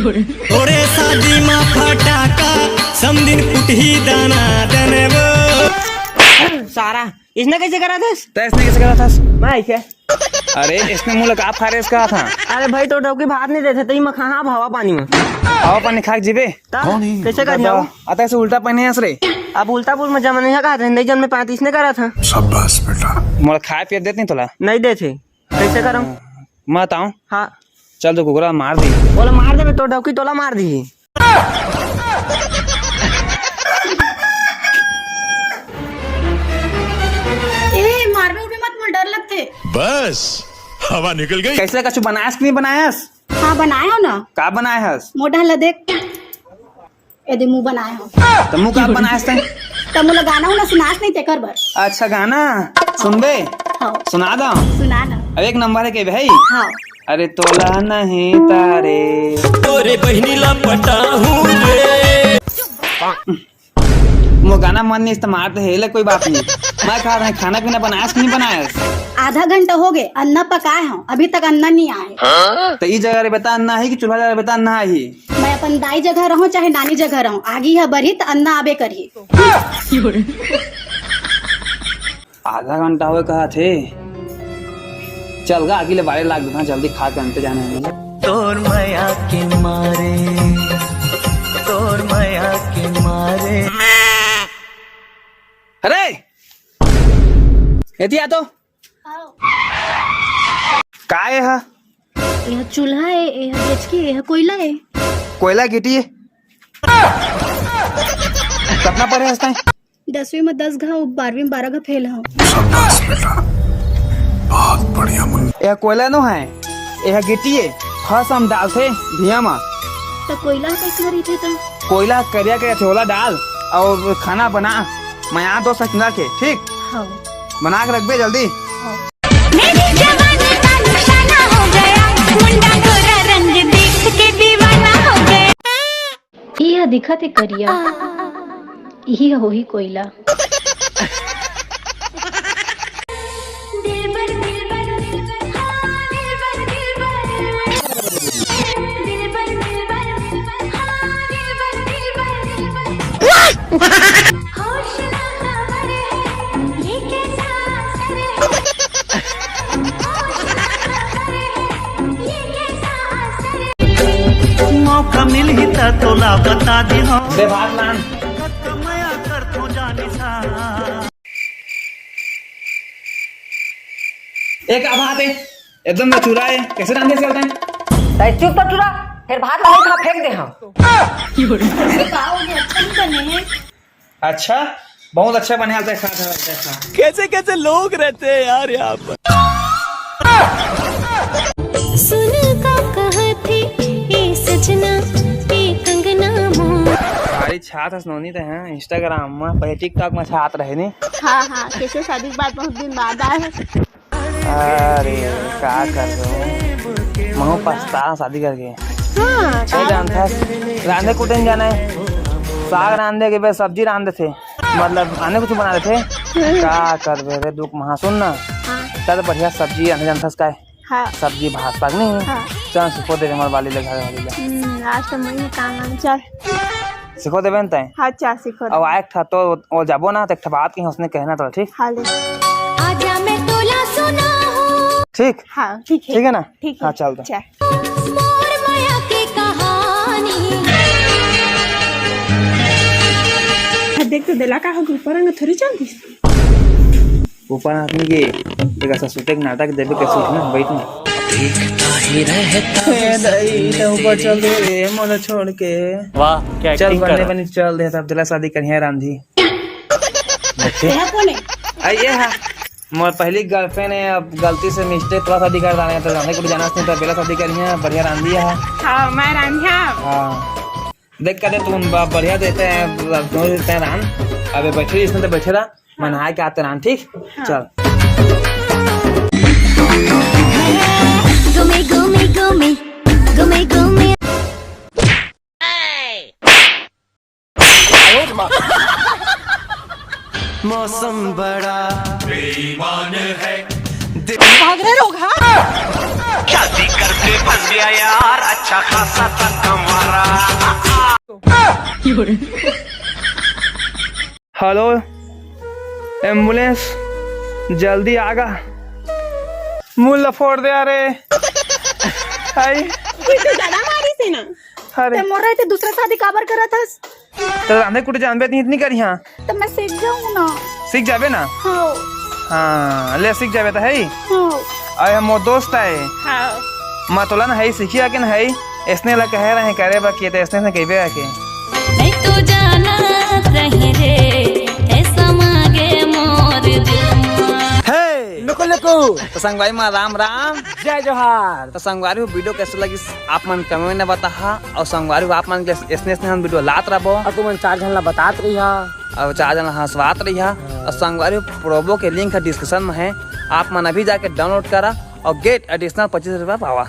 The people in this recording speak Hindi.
थोड़े शादी में फटाका समदिन कुटही दाना देने वो सारा इसने कैसे करा था? इसने कैसे करा था? मैं क्या? अरे इसने मुँह लगा फारेस कहा था। अरे भाई तो डॉक्टर भात नहीं देते तो मैं कहाँ हवा पानी में हवा पानी खा जीवे कैसे कर जाओ? आता ऐसे उल्टा पहने हंस रे। अब उल्टा पुल में जमा नहीं कहा था, नहीं जन में 35 ने करा था। शाबाश बेटा। मोला खाए पिए देते नहीं तोला? नहीं देते कैसे करूं? मैं बताऊं? हाँ चल तो कुकरा मार दी। बोला मार दे तो डॉक्टर तोला मार दी। मार में उठे मत, मुझे डर लगते। बस हवा निकल गई। कैसे कछु बनायस कि नहीं बनायस? हाँ बनाए हो ना। का बनाए हस? मोटा हला देख यदि मुंह बनाए हो तो मुंह का बनायस तै? तब मुला गाना हो ना सुनास नहीं ते कर बर। अच्छा गाना सुनबे? हाँ सुना दो। सुना ना। अब एक नंबर है के भाई। हाँ अरे तोला नहीं तारे तोरे बहनी ला पटाहूं रे। वो गाना मन नहीं इस्तेमाल तो है कोई बात नहीं। मैं खा रहा खाना पीना बनायस कि नहीं बनायस? आधा घंटा हो गए अन्ना पकाए हो, अभी तक अन्ना नहीं आए। तो ई जगह रे बता अन्ना है कि चूल्हा जगह बता अन्ना है ही? मैं अपन दाई जगह रहूं चाहे नानी जगह रहूं, आगी है बढ़ी तो अन्ना आबे करी। आधा घंटा हुए कहा थे। चल गा अगले 12 लाख दूंगा, जल्दी खा के अंत जाना है। तोर माया के मारे, तोर माया के मारे। अरे एती आ तो काय है? यह चूल्हा है, यह डेचकी है, यह कोयला है। कोयला गिटी है। कितना पढ़े हंसता है? 10वीं में 10 घाव, 12वीं में 12 घाव फेल हूँ। शाबाश बेटा, बहुत बढ़िया मुन्ना। यह कोयला नो है, यह गिटी है। फर्स्ट हम डालते धिया में तो कोयला कैसे करी थे तुम? कोयला करिया के थोड़ा डाल और खाना बना। मैं यहाँ 2 सेकंड के ठीक हाँ बना के रख बे जल्दी। मेरी जवानी का निशाना हो गया, मुंडा गोरा रंग देख के दीवाना हो गया। यह दिखत है करिया, यही हो ही कोयला। मौका मिल ही ता तोला बता दी हो। बेभाग मान माया कर तू जाने सा। एक आभात है एकदम में चूरा है। कैसे रांधे से होते हैं? चुप तो चुरा फिर भात नहीं खा फेंक दे हम। अच्छा नहीं बने हैं। अच्छा बहुत अच्छा बने हाल खा था। कैसे कैसे लोग रहते हैं यार यहाँ पर। सुन का कहती ए सजना ए कंगना मोर। सारी छात हसनोनी तो हैं इंस्टाग्राम में, पहले टिकटॉक में छात रहे नहीं। हाँ हाँ कैसे शादी के बाद बहुत दिन बाद आए हैं। अरे क्या कर रहे हो? महू पछता शादी करके। हाँ नहीं जानता रांधे कुटन जाना है। साग रांधे के बाद सब्जी रांधे थे, मतलब आने कुछ बना रहे थे। क्या कर रहे दुख महा सुन ना। चल बढ़िया सब्जी आने जानता है। हाँ सब्जी भात पाक नहीं हाँ। चल सिखो दे हमारे वाली ले घर वाली ले आज तो मैं काम चल सिखो दे बेन तय। हाँ चा सीखो। अब आए था तो वो जाबो ना तो एक बात की उसने कहना था ठीक। हाँ ले आजा मैं तोला सुना हूँ। ठीक हाँ ठीक ठीक है ना। ठीक है हाँ चल दो। मोर माया की कहानी। देख तो दिला का हो ऊपर अंग थोड़ी चलती। ऊपर आदमी के एक ऐसा सूटे के नाटक देवे कैसे ना बैठ ना ऊपर चल दे मोला छोड़ के। वाह क्या चल एक्टिंग बने कर। बने चल दे तब दिला शादी करिए रांधी। यह कौन है? आइए हाँ मोर पहली गर्लफ्रेंड है, अब गलती से मिस्टेक थोड़ा शादी कर रहे हैं तो रांधे को जाना नहीं तो पहला शादी करिए बढ़िया रांधी है। हाँ मैं रांधिया। हाँ देख कर तुम बढ़िया देते हैं रान। अबे बैठे इसमें तो बैठे रहा मैं नहा के आते रान ठीक। चल गुमे गुमे गुमे गुमे गुमे। मौसम बड़ा भाग रहे लोग। हाँ शादी करके बन गया यार अच्छा खासा तक हमारा। हेलो एम्बुलेंस जल्दी आगा मुल्ला फोड़ दे अरे हाय अरे मोर रहे थे दूसरा शादी काबर करा था तो रांधे कुटे जानबे इतनी करी हाँ तो मैं सीख जाऊँ ना। सीख जाबे ना हाँ हाँ ले सीख जाबे तो है हाँ अरे मोर दोस्त है हाँ मतला ना है सीखिया के ना है इसने ला कह रहे करे बाकी तो इसने कहबे आके नहीं तो जाना रहे रे ऐसा मांगे मोर दिल लुको लुको तो संगवारी माँ राम राम जय जोहार तो संगवारी को वीडियो कैसे लगी आप मन कमेंट में बता और संगवारी को आप मन के इसने हम वीडियो लात रहो और तुम 4 जन ला बतात रही हा और 4 जन हंसवात रही और संगवारी प्रोबो के लिंक है डिस्क्रिप्शन में है आप मन अभी जाके डाउनलोड करा और गेट एडिशनल 25 रुपया पावा।